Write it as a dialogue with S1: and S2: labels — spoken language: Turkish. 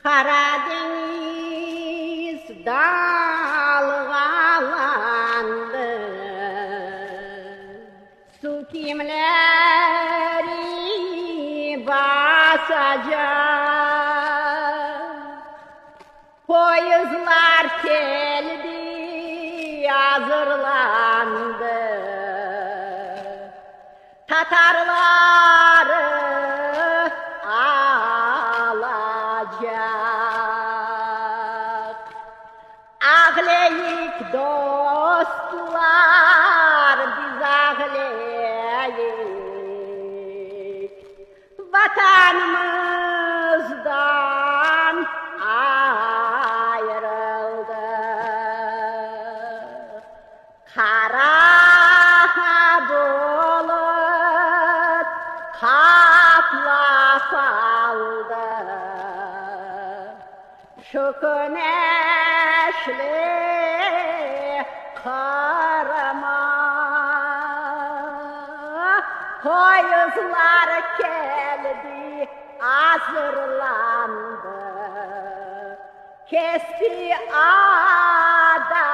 S1: Karadeniz dalgalandı, su kimleri basacak? Poyuzlar geldi, hazırlandı, Tatarları alacak. Ağlayık dostlar, biz ağlayık, vatanımızdan ayrıldık. Kara bulut kaplap aldı şu güneşli kırma. Poyuzlar geldi, hazırlandı, kesti ada